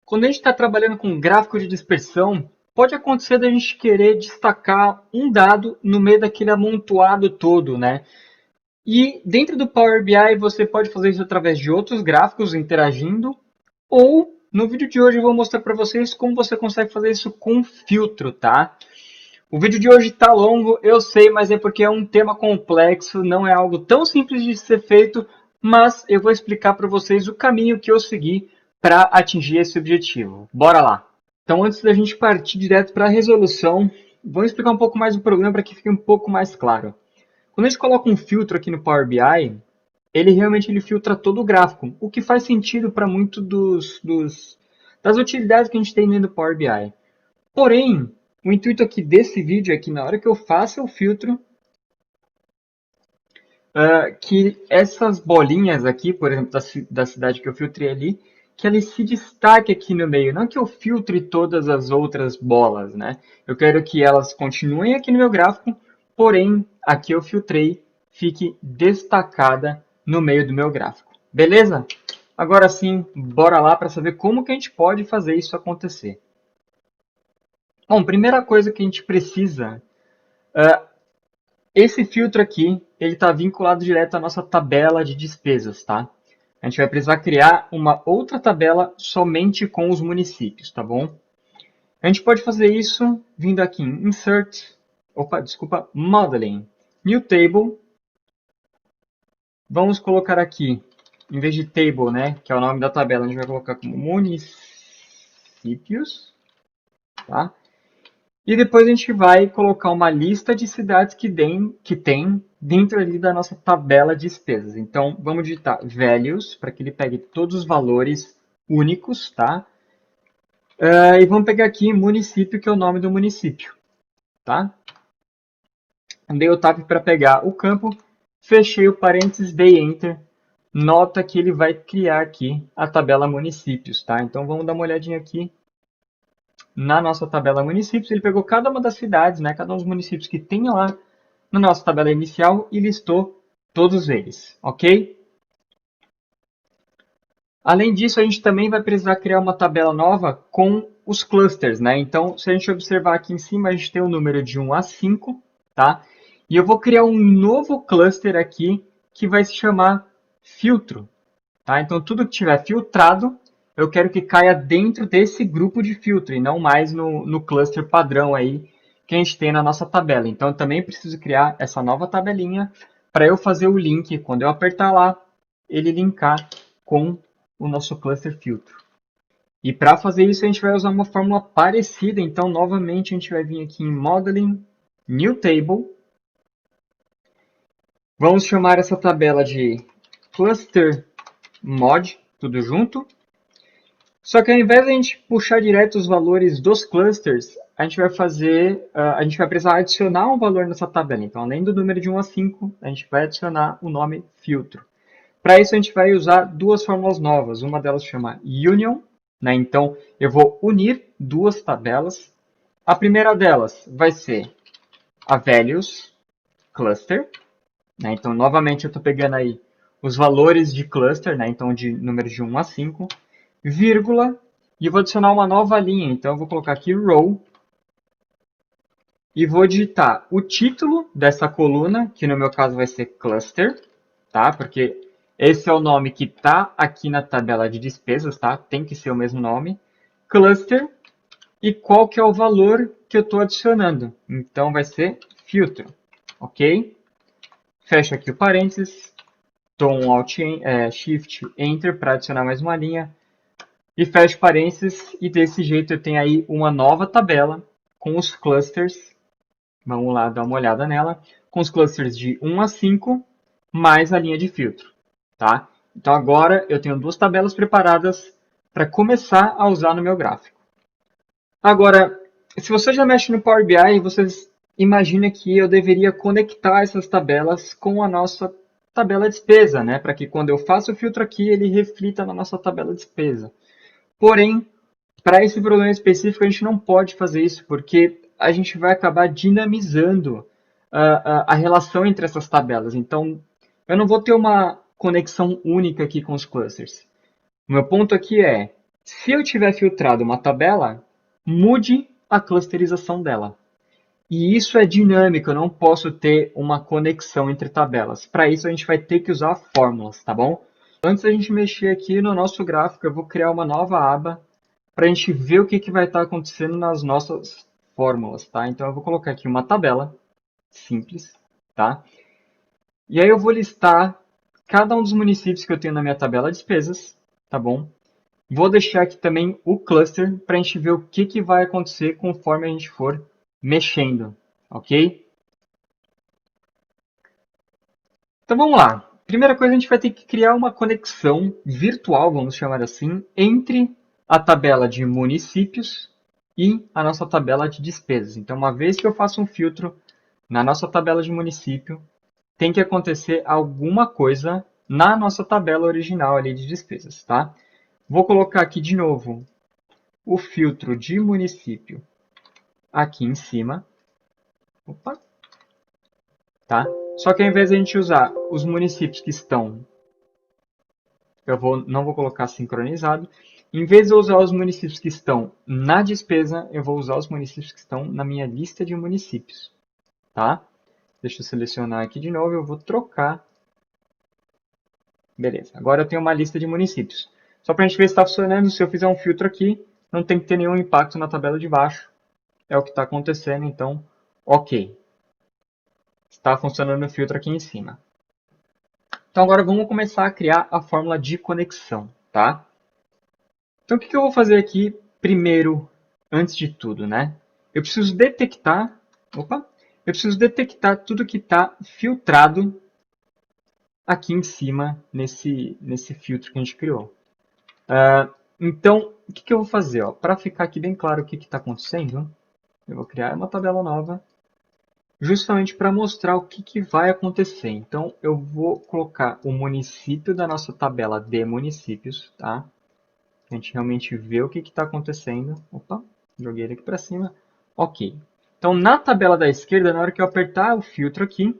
Quando a gente está trabalhando com gráfico de dispersão, pode acontecer da gente querer destacar um dado no meio daquele amontoado todo, né? E dentro do Power BI você pode fazer isso através de outros gráficos interagindo, ou no vídeo de hoje eu vou mostrar para vocês como você consegue fazer isso com filtro, tá? O vídeo de hoje está longo, eu sei, mas é porque é um tema complexo, não é algo tão simples de ser feito, mas eu vou explicar para vocês o caminho que eu segui para atingir esse objetivo. Bora lá! Então, antes da gente partir direto para a resolução, vamos explicar um pouco mais o problema para que fique um pouco mais claro. Quando a gente coloca um filtro aqui no Power BI, ele realmente filtra todo o gráfico, o que faz sentido para muito das utilidades que a gente tem dentro do Power BI. Porém, o intuito aqui desse vídeo é que na hora que eu faço o filtro, que essas bolinhas aqui, por exemplo, da cidade que eu filtrei ali, que ela se destaque aqui no meio. Não que eu filtre todas as outras bolas, né? Eu quero que elas continuem aqui no meu gráfico, porém, aqui eu filtrei, fique destacada no meio do meu gráfico. Beleza? Agora sim, bora lá para saber como que a gente pode fazer isso acontecer. Bom, primeira coisa que a gente precisa, esse filtro aqui, ele está vinculado direto à nossa tabela de despesas, tá? A gente vai precisar criar uma outra tabela somente com os municípios, tá bom? A gente pode fazer isso vindo aqui em Modeling, New Table. Vamos colocar aqui, em vez de Table, né, que é o nome da tabela, a gente vai colocar como municípios, tá? E depois a gente vai colocar uma lista de cidades que tem dentro ali da nossa tabela de despesas. Então, vamos digitar values, para que ele pegue todos os valores únicos, tá? E vamos pegar aqui município, que é o nome do município, tá? Dei o tab para pegar o campo, fechei o parênteses, dei Enter. Nota que ele vai criar aqui a tabela municípios, tá? Então, vamos dar uma olhadinha aqui na nossa tabela municípios. Ele pegou cada uma das cidades, né, cada um dos municípios que tem lá na nossa tabela inicial e listou todos eles, ok? Além disso, a gente também vai precisar criar uma tabela nova com os clusters, né? Então, se a gente observar aqui em cima, a gente tem o número de 1 a 5, tá? E eu vou criar um novo cluster aqui que vai se chamar filtro, tá? Então, tudo que tiver filtrado, eu quero que caia dentro desse grupo de filtro e não mais no cluster padrão aí que a gente tem na nossa tabela. Então, eu também preciso criar essa nova tabelinha para eu fazer o link. Quando eu apertar lá, ele linkar com o nosso cluster filtro. E para fazer isso, a gente vai usar uma fórmula parecida. Então, novamente, a gente vai vir aqui em Modeling, New Table. Vamos chamar essa tabela de Cluster Mod, tudo junto. Só que ao invés de a gente puxar direto os valores dos clusters, a gente vai precisar adicionar um valor nessa tabela. Então, além do número de 1 a 5, a gente vai adicionar o nome filtro. Para isso, a gente vai usar duas fórmulas novas. Uma delas chama Union, né? Então, eu vou unir duas tabelas. A primeira delas vai ser a Values Cluster, né? Então, novamente, eu estou pegando aí os valores de cluster, né? Então, de número de 1 a 5, vírgula, e vou adicionar uma nova linha. Então, eu vou colocar aqui row, e vou digitar o título dessa coluna, que no meu caso vai ser cluster, tá? Porque esse é o nome que está aqui na tabela de despesas, tá? Tem que ser o mesmo nome. Cluster. E qual que é o valor que eu estou adicionando? Então, vai ser filtro, ok? Fecho aqui o parênteses. Dou um Shift Enter para adicionar mais uma linha. E fecho parênteses. E desse jeito eu tenho aí uma nova tabela com os clusters. Vamos lá dar uma olhada nela. Com os clusters de 1 a 5, mais a linha de filtro. Tá? Então agora eu tenho duas tabelas preparadas para começar a usar no meu gráfico. Agora, se você já mexe no Power BI, você imagina que eu deveria conectar essas tabelas com a nossa tabela de despesa, né? Para que quando eu faço o filtro aqui, ele reflita na nossa tabela de despesa. Porém, para esse problema específico, a gente não pode fazer isso, porque a gente vai acabar dinamizando a relação entre essas tabelas. Então, eu não vou ter uma conexão única aqui com os clusters. O meu ponto aqui é, Se eu tiver filtrado uma tabela, mude a clusterização dela. E isso é dinâmico, eu não posso ter uma conexão entre tabelas. Para isso, a gente vai ter que usar fórmulas, tá bom? Antes da gente mexer aqui no nosso gráfico, eu vou criar uma nova aba para a gente ver o que vai estar acontecendo nas nossas fórmulas, tá? Então, eu vou colocar aqui uma tabela simples, tá? E aí eu vou listar cada um dos municípios que eu tenho na minha tabela de despesas, tá bom? Vou deixar aqui também o cluster para a gente ver o que vai acontecer conforme a gente for mexendo, ok? Então vamos lá. Primeira coisa, a gente vai ter que criar uma conexão virtual, vamos chamar assim, entre a tabela de municípios e a nossa tabela de despesas. Então, uma vez que eu faço um filtro na nossa tabela de município, tem que acontecer alguma coisa na nossa tabela original ali de despesas, tá? Vou colocar aqui de novo o filtro de município aqui em cima. Opa, tá? Só que ao invés de a gente usar os municípios que estão, não vou colocar sincronizado, em vez de eu usar os municípios que estão na despesa, eu vou usar os municípios que estão na minha lista de municípios, tá? Deixa eu selecionar aqui de novo, eu vou trocar. Beleza, agora eu tenho uma lista de municípios. Só para a gente ver se está funcionando, se eu fizer um filtro aqui, não tem que ter nenhum impacto na tabela de baixo. É o que está acontecendo, então, ok. Está funcionando o filtro aqui em cima. Então agora vamos começar a criar a fórmula de conexão, tá? Então o que eu vou fazer aqui primeiro, antes de tudo, né? Eu preciso detectar, eu preciso detectar tudo que está filtrado aqui em cima nesse filtro que a gente criou. Então, o que eu vou fazer? Para ficar aqui bem claro o que está acontecendo, eu vou criar uma tabela nova, justamente para mostrar o que vai acontecer. Então, eu vou colocar o município da nossa tabela de municípios, tá? A gente realmente vê o que está acontecendo. Opa, joguei ele aqui para cima. Ok. Então, na tabela da esquerda, na hora que eu apertar o filtro aqui,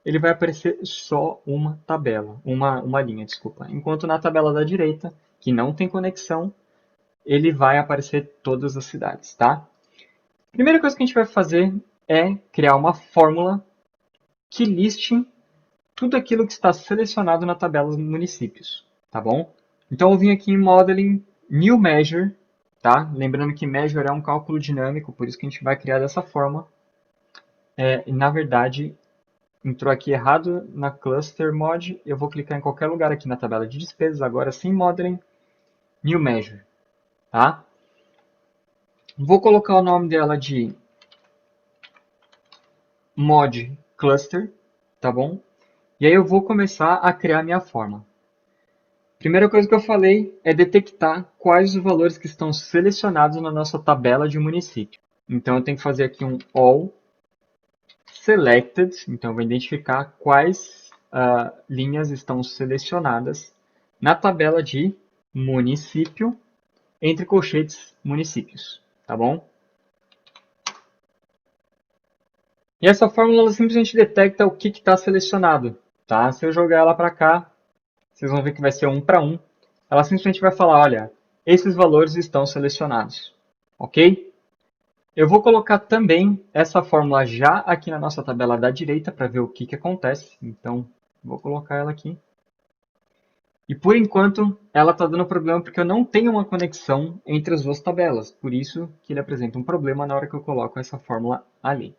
ele vai aparecer só uma tabela, uma linha, desculpa. Enquanto na tabela da direita, que não tem conexão, ele vai aparecer todas as cidades, tá? Primeira coisa que a gente vai fazer é criar uma fórmula que liste tudo aquilo que está selecionado na tabela dos municípios, tá bom? Então eu vim aqui em Modeling, New Measure, tá? Lembrando que Measure é um cálculo dinâmico, por isso que a gente vai criar dessa forma. E na verdade, entrou aqui errado na Cluster Mod, eu vou clicar em qualquer lugar aqui na tabela de despesas, agora sim Modeling, New Measure, tá? Vou colocar o nome dela de Mod Cluster, tá bom? E aí eu vou começar a criar minha forma. Primeira coisa que eu falei é detectar quais os valores que estão selecionados na nossa tabela de município. Então eu tenho que fazer aqui um all selected, então eu vou identificar quais linhas estão selecionadas na tabela de município, entre colchetes municípios, tá bom? E essa fórmula ela simplesmente detecta o que está selecionado, tá? Se eu jogar ela para cá, vocês vão ver que vai ser um para um. Ela simplesmente vai falar, olha, esses valores estão selecionados, ok? Eu vou colocar também essa fórmula já aqui na nossa tabela da direita para ver o que acontece. Então, vou colocar ela aqui. E por enquanto, ela está dando problema porque eu não tenho uma conexão entre as duas tabelas. Por isso que ele apresenta um problema na hora que eu coloco essa fórmula ali.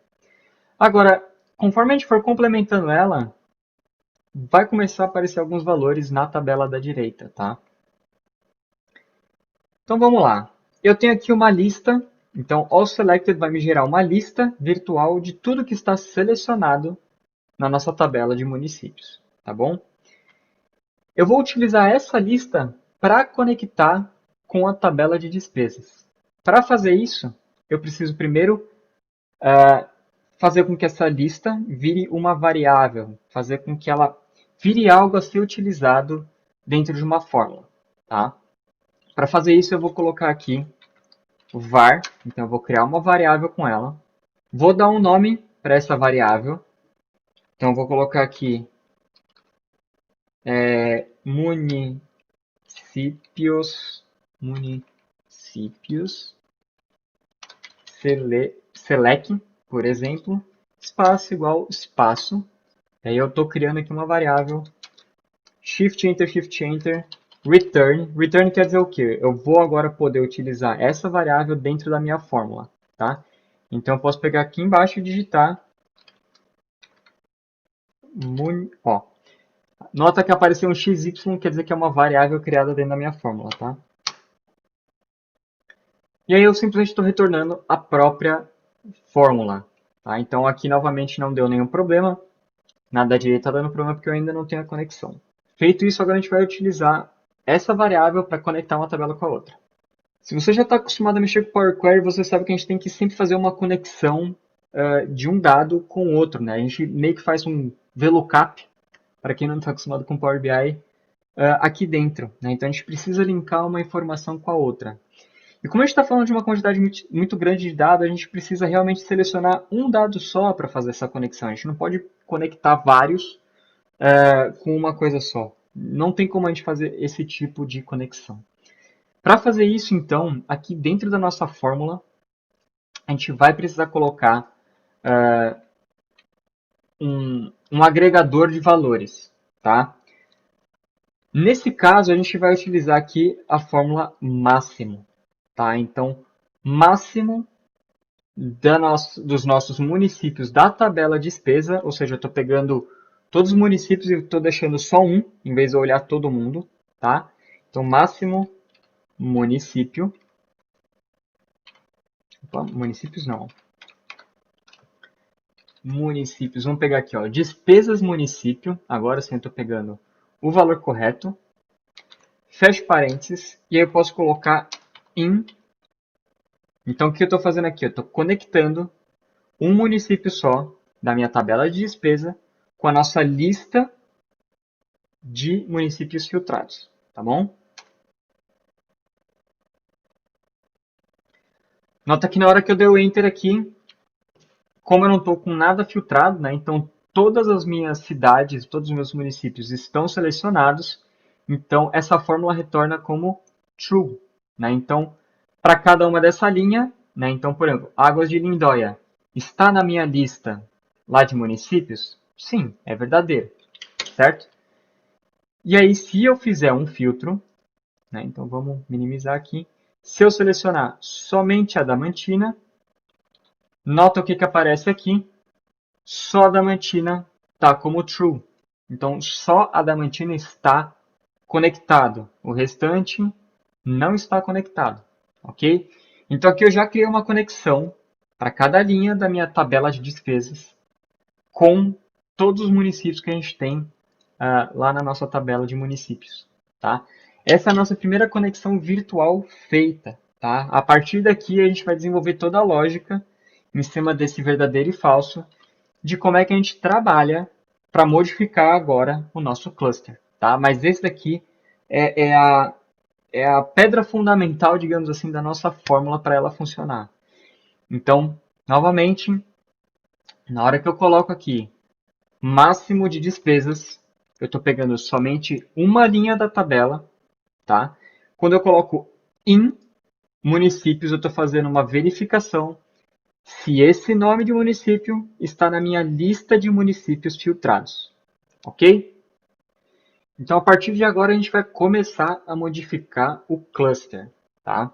Agora, conforme a gente for complementando ela, vai começar a aparecer alguns valores na tabela da direita, tá? Então vamos lá. Eu tenho aqui uma lista. Então, allSelected vai me gerar uma lista virtual de tudo que está selecionado na nossa tabela de municípios, tá bom? Eu vou utilizar essa lista para conectar com a tabela de despesas. Para fazer isso, eu preciso primeiro fazer com que essa lista vire uma variável, fazer com que ela vire algo a ser utilizado dentro de uma fórmula, tá? Para fazer isso, eu vou colocar aqui var, então eu vou criar uma variável com ela. Vou dar um nome para essa variável. Então eu vou colocar aqui municípios municípios, select, por exemplo, espaço igual espaço. Aí eu estou criando aqui uma variável, Shift Enter, return. Return quer dizer o quê? Eu vou agora poder utilizar essa variável dentro da minha fórmula, tá? Então eu posso pegar aqui embaixo e digitar ó. Nota que apareceu um XY, quer dizer que é uma variável criada dentro da minha fórmula, tá? E aí eu simplesmente estou retornando a própria fórmula, tá? Então aqui novamente não deu nenhum problema. Na da direita está dando problema porque eu ainda não tenho a conexão. Feito isso, agora a gente vai utilizar essa variável para conectar uma tabela com a outra. Se você já está acostumado a mexer com Power Query, você sabe que a gente tem que sempre fazer uma conexão de um dado com o outro, né? A gente meio que faz um VLOOKUP, para quem não está acostumado com Power BI, aqui dentro, né? Então a gente precisa linkar uma informação com a outra. E como a gente está falando de uma quantidade muito grande de dados, a gente precisa realmente selecionar um dado só para fazer essa conexão. A gente não pode conectar vários com uma coisa só. Não tem como a gente fazer esse tipo de conexão. Para fazer isso, então, aqui dentro da nossa fórmula, a gente vai precisar colocar um agregador de valores, tá? Nesse caso, a gente vai utilizar aqui a fórmula máximo, tá? Então, máximo dos nossos municípios da tabela despesa, ou seja, eu estou pegando todos os municípios e estou deixando só um, em vez de eu olhar todo mundo, tá? Então, máximo município. Opa, municípios não. Municípios, vamos pegar aqui, ó, despesas município, agora sim eu estou pegando o valor correto, fecho parênteses, e aí eu posso colocar in. Então, o que eu estou fazendo aqui? Eu estou conectando um município só da minha tabela de despesa com a nossa lista de municípios filtrados, tá bom? Nota que na hora que eu dei o Enter aqui, como eu não estou com nada filtrado, né? Então todas as minhas cidades, todos os meus municípios estão selecionados, então essa fórmula retorna como true, né? Então, para cada uma dessa linha, né? Então, por exemplo, Águas de Lindóia está na minha lista lá de municípios? Sim, é verdadeiro, certo? E aí, se eu fizer um filtro, né? Então vamos minimizar aqui. Se eu selecionar somente a Adamantina, nota o que aparece aqui. Só a Adamantina está como true. Então, só a Adamantina está conectado. O restante não está conectado. Ok? Então, aqui eu já criei uma conexão para cada linha da minha tabela de despesas com todos os municípios que a gente tem lá na nossa tabela de municípios. Tá? Essa é a nossa primeira conexão virtual feita. Tá? A partir daqui, a gente vai desenvolver toda a lógica em cima desse verdadeiro e falso de como é que a gente trabalha para modificar agora o nosso cluster. Tá? Mas esse daqui é a pedra fundamental, digamos assim, da nossa fórmula para ela funcionar. Então, novamente, na hora que eu coloco aqui máximo de despesas, eu estou pegando somente uma linha da tabela. Tá? Quando eu coloco in municípios, eu estou fazendo uma verificação se esse nome de município está na minha lista de municípios filtrados. Ok? Então, a partir de agora, a gente vai começar a modificar o cluster. Tá?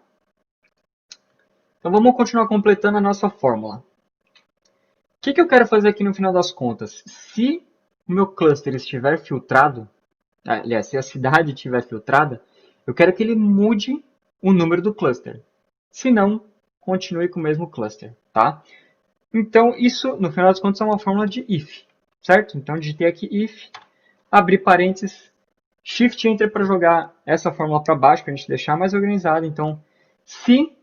Então, vamos continuar completando a nossa fórmula. O que eu quero fazer aqui no final das contas? Se o meu cluster estiver filtrado, aliás, se a cidade estiver filtrada, eu quero que ele mude o número do cluster. Se não, continue com o mesmo cluster, tá? Então, isso, no final das contas, é uma fórmula de if, certo? Então, eu digitei aqui if, abri parênteses, Shift Enter para jogar essa fórmula para baixo, para a gente deixar mais organizado. Então, se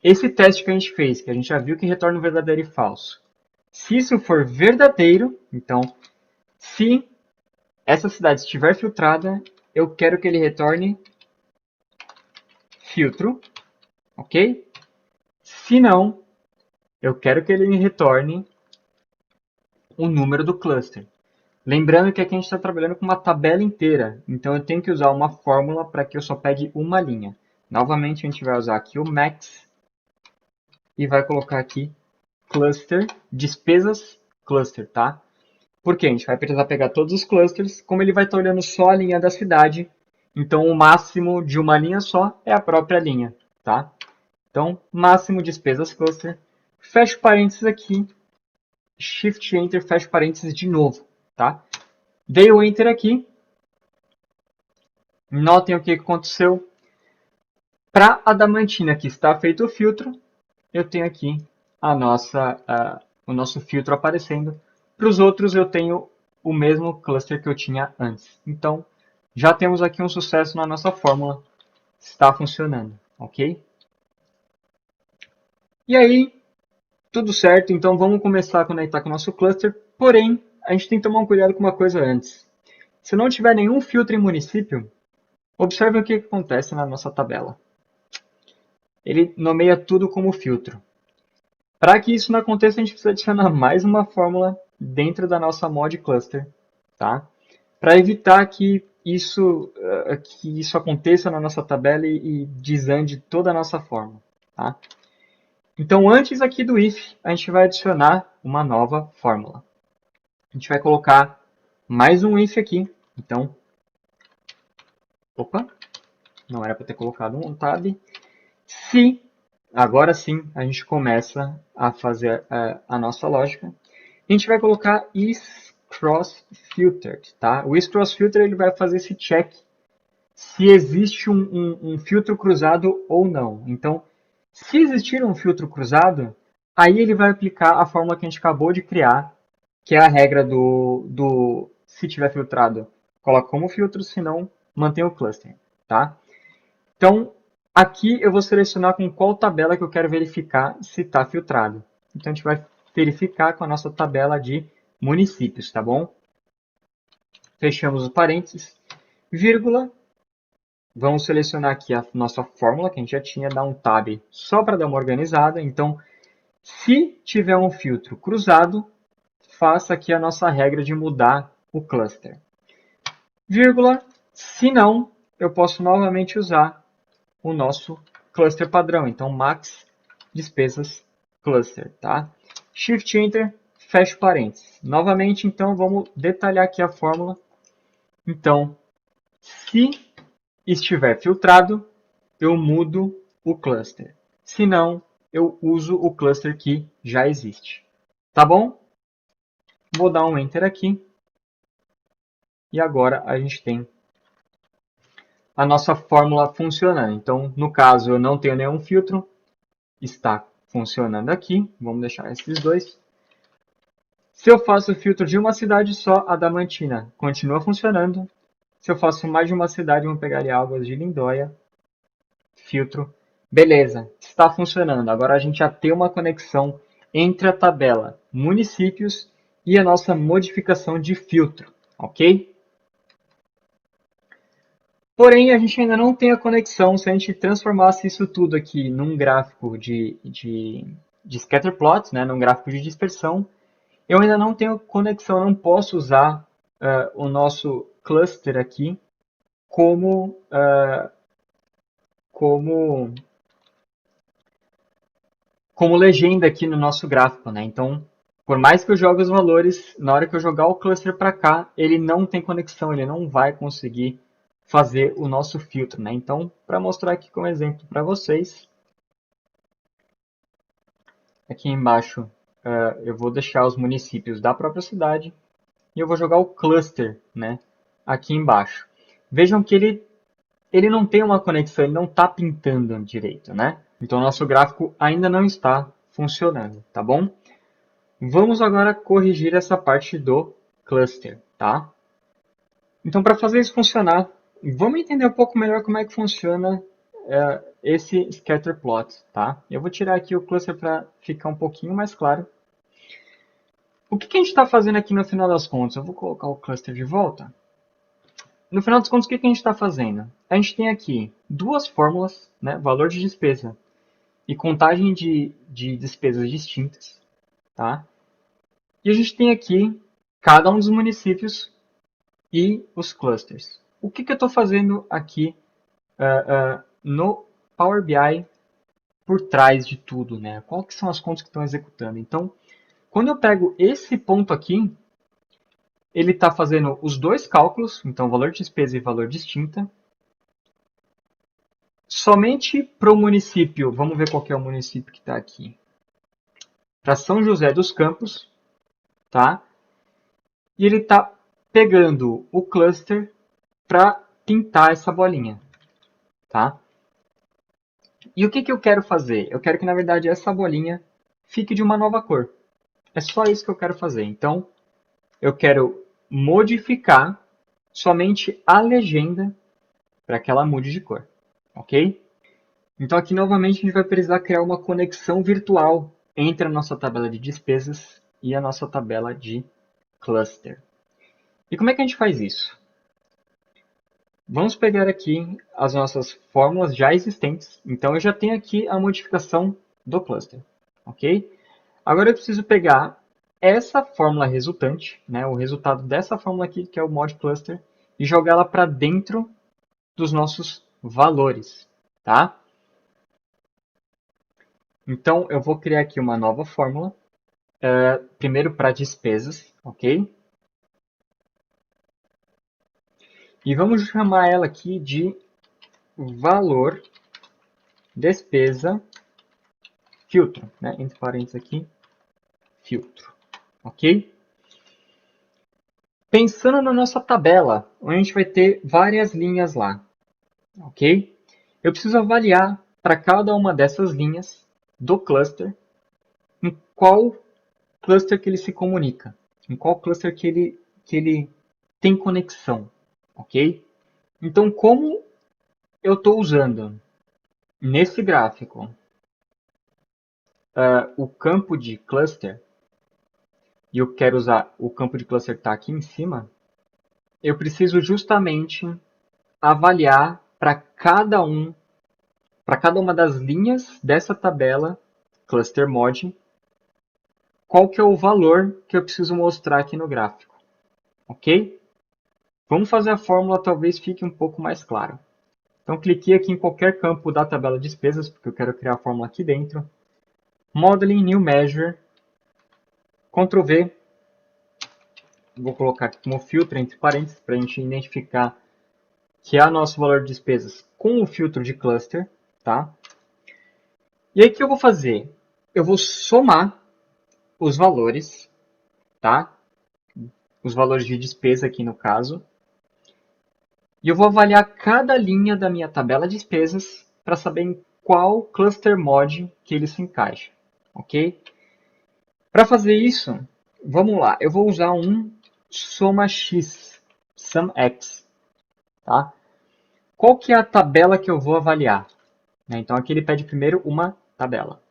esse teste que a gente fez, que a gente já viu que retorna verdadeiro e falso, se isso for verdadeiro, então, se essa cidade estiver filtrada, eu quero que ele retorne filtro, ok? Se não, eu quero que ele me retorne o número do cluster. Lembrando que aqui a gente está trabalhando com uma tabela inteira, então eu tenho que usar uma fórmula para que eu só pegue uma linha. Novamente a gente vai usar aqui o max e vai colocar aqui cluster, despesas cluster, tá? Porque a gente vai precisar pegar todos os clusters, como ele vai estar olhando só a linha da cidade, então o máximo de uma linha só é a própria linha, tá? Então, máximo despesas cluster, fecho parênteses aqui, Shift Enter, fecho parênteses de novo, tá? Dei o Enter aqui, notem o que aconteceu. Para a Adamantina que está feito o filtro, eu tenho aqui o nosso filtro aparecendo. Para os outros eu tenho o mesmo cluster que eu tinha antes. Então, já temos aqui um sucesso na nossa fórmula. Está funcionando, ok? E aí, tudo certo. Então, vamos começar a conectar com o nosso cluster. Porém, a gente tem que tomar um cuidado com uma coisa antes. Se não tiver nenhum filtro em município, observe o que acontece na nossa tabela. Ele nomeia tudo como filtro. Para que isso não aconteça, a gente precisa adicionar mais uma fórmula dentro da nossa mod cluster, tá? Para evitar que isso aconteça na nossa tabela e desande toda a nossa fórmula, tá? Então, antes aqui do if, a gente vai adicionar uma nova fórmula. A gente vai colocar mais um if aqui. Então, opa, não era para ter colocado um tab. Se, agora sim, a gente começa a fazer a nossa lógica. A gente vai colocar is cross filtered, tá? O is cross filter ele vai fazer esse check se existe um filtro cruzado ou não. Então, se existir um filtro cruzado, aí ele vai aplicar a fórmula que a gente acabou de criar, que é a regra do se tiver filtrado, coloca como filtro, se não, mantém o cluster, tá? Então, aqui eu vou selecionar com qual tabela que eu quero verificar se está filtrado. Então, a gente vai verificar com a nossa tabela de municípios, tá bom? Fechamos os parênteses, vírgula. Vamos selecionar aqui a nossa fórmula, que a gente já tinha, dar um tab só para dar uma organizada. Então, se tiver um filtro cruzado, faça aqui a nossa regra de mudar o cluster. Vírgula, se não, eu posso novamente usar o nosso cluster padrão. Então, max despesas cluster, tá? Shift Enter, fecho parênteses. Novamente, então, vamos detalhar aqui a fórmula. Então, se estiver filtrado, eu mudo o cluster. Se não, eu uso o cluster que já existe. Tá bom? Vou dar um Enter aqui. E agora a gente tem a nossa fórmula funcionando. Então, no caso, eu não tenho nenhum filtro. Está funcionando aqui. Vamos deixar esses dois. Se eu faço o filtro de uma cidade só, a Adamantina continua funcionando. Se eu faço mais de uma cidade, vamos pegar ali Águas de Lindóia. Filtro. Beleza, está funcionando. Agora a gente já tem uma conexão entre a tabela municípios e a nossa modificação de filtro, ok? Porém, a gente ainda não tem a conexão. Se a gente transformasse isso tudo aqui num gráfico de scatterplot, né, num gráfico de dispersão, eu ainda não tenho conexão, não posso usar o nosso cluster aqui como, como como legenda aqui no nosso gráfico, né? Então, por mais que eu jogue os valores, na hora que eu jogar o cluster para cá, ele não tem conexão, ele não vai conseguir fazer o nosso filtro, né? Então, para mostrar aqui como exemplo para vocês, aqui embaixo eu vou deixar os municípios da própria cidade e eu vou jogar o cluster, né? Aqui embaixo. Vejam que ele não tem uma conexão, ele não está pintando direito, né? Então, o nosso gráfico ainda não está funcionando, tá bom? Vamos agora corrigir essa parte do cluster, tá? Então, para fazer isso funcionar, vamos entender um pouco melhor como é que funciona esse scatter plot, tá? Eu vou tirar aqui o cluster para ficar um pouquinho mais claro. O que a gente está fazendo aqui no final das contas? Eu vou colocar o cluster de volta. No final das contas, o que a gente está fazendo? A gente tem aqui duas fórmulas, né? Valor de despesa e contagem de despesas distintas, tá? E a gente tem aqui cada um dos municípios e os clusters. O que eu estou fazendo aqui no Power BI por trás de tudo, né? Qual que são as contas que estão executando? Então, quando eu pego esse ponto aqui, ele está fazendo os dois cálculos, então valor de despesa e valor distinta. Somente para o município, vamos ver qual que é o município que está aqui. Para São José dos Campos, tá? E ele está pegando o cluster para pintar essa bolinha, tá? E o que eu quero fazer? Eu quero que, na verdade, essa bolinha fique de uma nova cor. É só isso que eu quero fazer. Então, eu quero modificar somente a legenda para que ela mude de cor, ok? Então, aqui, novamente, a gente vai precisar criar uma conexão virtual entre a nossa tabela de despesas e a nossa tabela de cluster. E como é que a gente faz isso? Vamos pegar aqui as nossas fórmulas já existentes. Então, eu já tenho aqui a modificação do cluster, ok? Agora, eu preciso pegar essa fórmula resultante, né, o resultado dessa fórmula aqui, que é o mod cluster, e jogá-la para dentro dos nossos valores, tá? Então, eu vou criar aqui uma nova fórmula, primeiro para despesas, ok? E vamos chamar ela aqui de valor despesa filtro, né? Entre parênteses aqui, filtro, ok? Pensando na nossa tabela, onde a gente vai ter várias linhas lá, ok? Eu preciso avaliar para cada uma dessas linhas do cluster em qual cluster que ele se comunica, em qual cluster que ele tem conexão, ok? Então, como eu estou usando nesse gráfico o campo de cluster, e eu quero usar o campo de cluster que está aqui em cima, eu preciso justamente avaliar para cada uma das linhas dessa tabela cluster mod, qual que é o valor que eu preciso mostrar aqui no gráfico, ok? Vamos fazer a fórmula, talvez fique um pouco mais claro. Então, cliquei aqui em qualquer campo da tabela de despesas, porque eu quero criar a fórmula aqui dentro. Modeling, New Measure, Ctrl V. Vou colocar aqui como filtro entre parênteses, para a gente identificar que é o nosso valor de despesas com o filtro de cluster, tá? E aí, o que eu vou fazer? Eu vou somar os valores, tá? Os valores de despesa aqui no caso. E eu vou avaliar cada linha da minha tabela de despesas para saber em qual cluster mod que ele se encaixa, ok? Para fazer isso, vamos lá. Eu vou usar um SomaX, SumX, tá? Qual que é a tabela que eu vou avaliar? Então aqui ele pede primeiro uma tabela.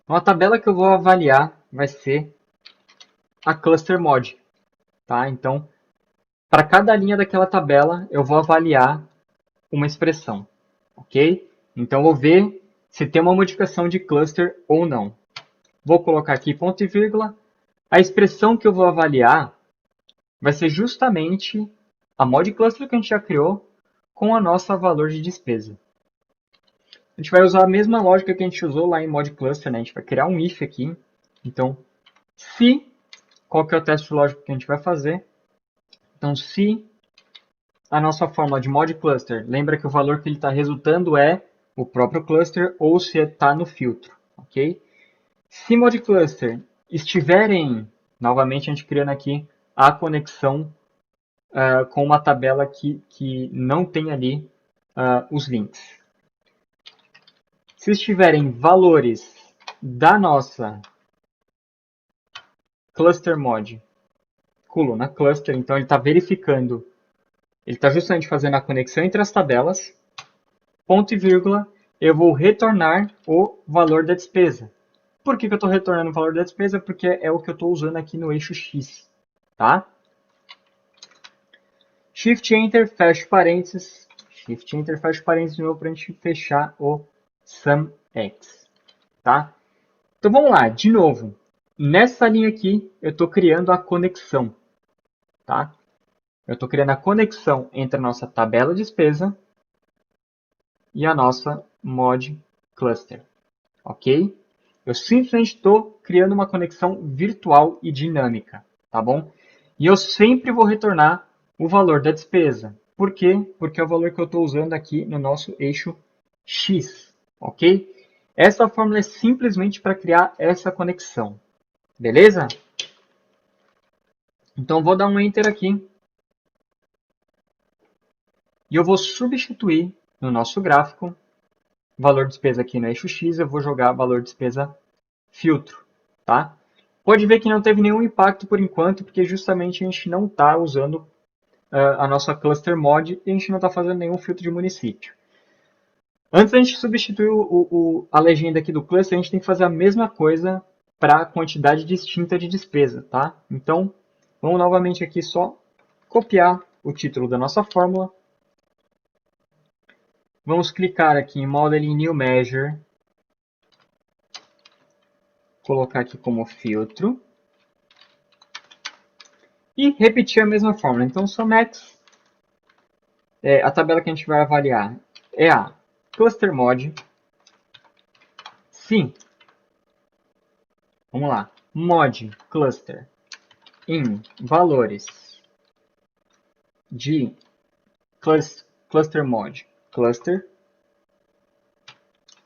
Então a tabela que eu vou avaliar vai ser a cluster mod, tá? Então, para cada linha daquela tabela, eu vou avaliar uma expressão, ok? Então, eu vou ver se tem uma modificação de cluster ou não. Vou colocar aqui ponto e vírgula. A expressão que eu vou avaliar vai ser justamente a mod cluster que a gente já criou com a nossa valor de despesa. A gente vai usar a mesma lógica que a gente usou lá em mod cluster, né? A gente vai criar um if aqui. Então, se, qual que é o teste lógico que a gente vai fazer? Então, se a nossa fórmula de mod cluster, lembra que o valor que ele está resultando é o próprio cluster ou se está no filtro, ok? Se mod cluster estiverem, novamente a gente criando aqui a conexão com uma tabela que não tem ali os links. Se estiverem valores da nossa cluster mod, coluna cluster, então ele está verificando, ele está justamente fazendo a conexão entre as tabelas, ponto e vírgula, eu vou retornar o valor da despesa. Por que eu estou retornando o valor da despesa? Porque é o que eu estou usando aqui no eixo X, tá? Shift Enter, fecha parênteses. Shift Enter, fecha parênteses de novo para a gente fechar o SumX, tá? Então vamos lá, de novo. Nessa linha aqui, eu estou criando a conexão, tá? Eu estou criando a conexão entre a nossa tabela de despesa e a nossa mod cluster, ok? Eu simplesmente estou criando uma conexão virtual e dinâmica, tá bom? E eu sempre vou retornar o valor da despesa. Por quê? Porque é o valor que eu estou usando aqui no nosso eixo X, ok? Essa fórmula é simplesmente para criar essa conexão, beleza? Então vou dar um Enter aqui e eu vou substituir no nosso gráfico valor despesa aqui no eixo X, eu vou jogar valor despesa filtro, tá? Pode ver que não teve nenhum impacto por enquanto, porque justamente a gente não está usando a nossa cluster mod e a gente não está fazendo nenhum filtro de município. Antes da gente substituir a legenda aqui do cluster, a gente tem que fazer a mesma coisa para a quantidade distinta de despesa, tá? Então, vamos novamente aqui só copiar o título da nossa fórmula. Vamos clicar aqui em Modeling New Measure, colocar aqui como filtro e repetir a mesma fórmula. Então, SOMAX, a tabela que a gente vai avaliar é a Cluster Mod. Sim, vamos lá, Mod Cluster em valores de Cluster Mod Cluster.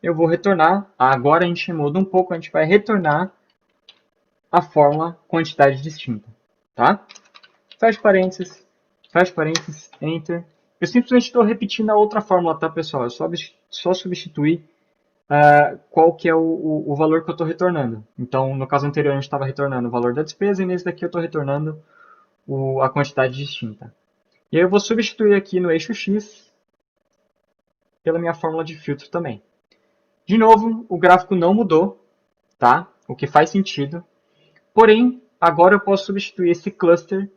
Eu vou retornar, agora a gente muda um pouco, a gente vai retornar a fórmula quantidade distinta, tá? Fecha parênteses, Enter. Eu simplesmente estou repetindo a outra fórmula, tá, pessoal? É só substituir qual que é o valor que eu estou retornando. Então, no caso anterior, a gente estava retornando o valor da despesa, e nesse daqui eu estou retornando a quantidade distinta. E aí eu vou substituir aqui no eixo X pela minha fórmula de filtro também. De novo, o gráfico não mudou, tá? O que faz sentido. Porém, agora eu posso substituir esse cluster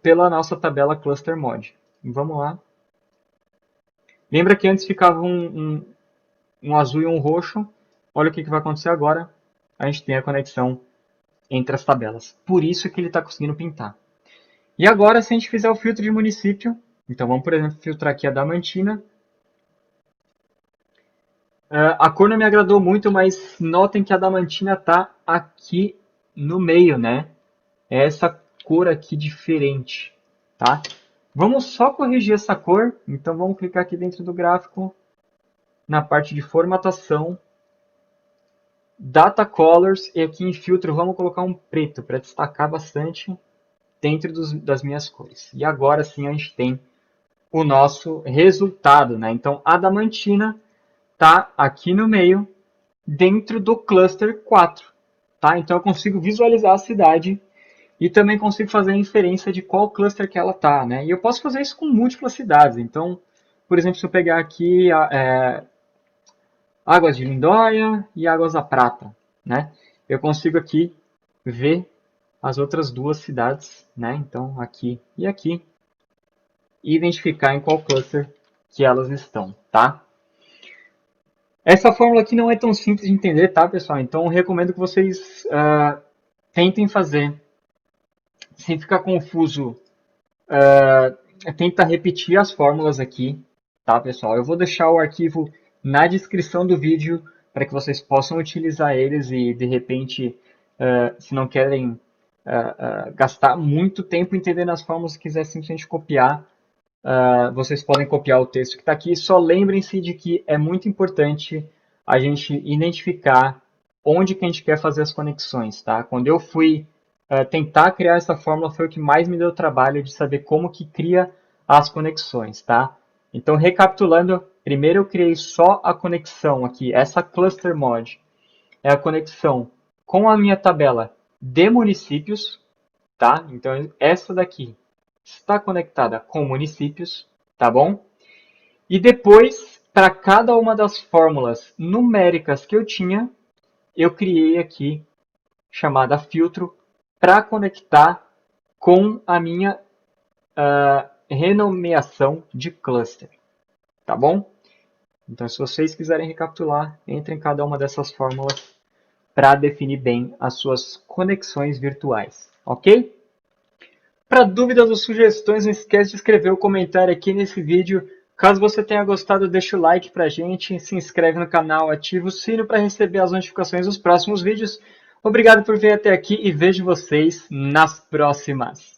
pela nossa tabela Cluster Mod. Vamos lá. Lembra que antes ficava um azul e um roxo? Olha o que vai acontecer agora. A gente tem a conexão entre as tabelas. Por isso que ele está conseguindo pintar. E agora, se a gente fizer o filtro de município, então vamos, por exemplo, filtrar aqui a Damantina. A cor não me agradou muito, mas notem que a Damantina está aqui no meio, né? É essa cor aqui diferente, tá? Vamos só corrigir essa cor. Então vamos clicar aqui dentro do gráfico, na parte de formatação, Data Colors, e aqui em filtro vamos colocar um preto para destacar bastante dentro das minhas cores. E agora sim a gente tem o nosso resultado, né? Então a Damantina está aqui no meio, dentro do cluster 4, tá? Então eu consigo visualizar a cidade e também consigo fazer a inferência de qual cluster que ela está, né? E eu posso fazer isso com múltiplas cidades. Então, por exemplo, se eu pegar aqui Águas de Lindóia e Águas da Prata, né? Eu consigo aqui ver as outras duas cidades, né? Então, aqui e aqui, e identificar em qual cluster que elas estão, tá? Essa fórmula aqui não é tão simples de entender, tá, pessoal? Então, eu recomendo que vocês tentem fazer. Se ficar confuso, tenta repetir as fórmulas aqui, tá, pessoal? Eu vou deixar o arquivo na descrição do vídeo para que vocês possam utilizar eles e, de repente, se não querem gastar muito tempo entendendo as fórmulas e quiser simplesmente copiar, vocês podem copiar o texto que está aqui. Só lembrem-se de que é muito importante a gente identificar onde que a gente quer fazer as conexões, tá? Quando eu fui tentar criar essa fórmula, foi o que mais me deu trabalho de saber como que cria as conexões, tá? Então, recapitulando, primeiro eu criei só a conexão aqui, essa cluster mod, é a conexão com a minha tabela de municípios, tá? Então, essa daqui está conectada com municípios, tá bom? E depois, para cada uma das fórmulas numéricas que eu tinha, eu criei aqui, chamada filtro, para conectar com a minha renomeação de cluster, tá bom? Então, se vocês quiserem recapitular, entrem em cada uma dessas fórmulas para definir bem as suas conexões virtuais, ok? Para dúvidas ou sugestões, não esquece de escrever o comentário aqui nesse vídeo. Caso você tenha gostado, deixa o like pra gente, se inscreve no canal, ativa o sino para receber as notificações dos próximos vídeos. Obrigado por vir até aqui e vejo vocês nas próximas.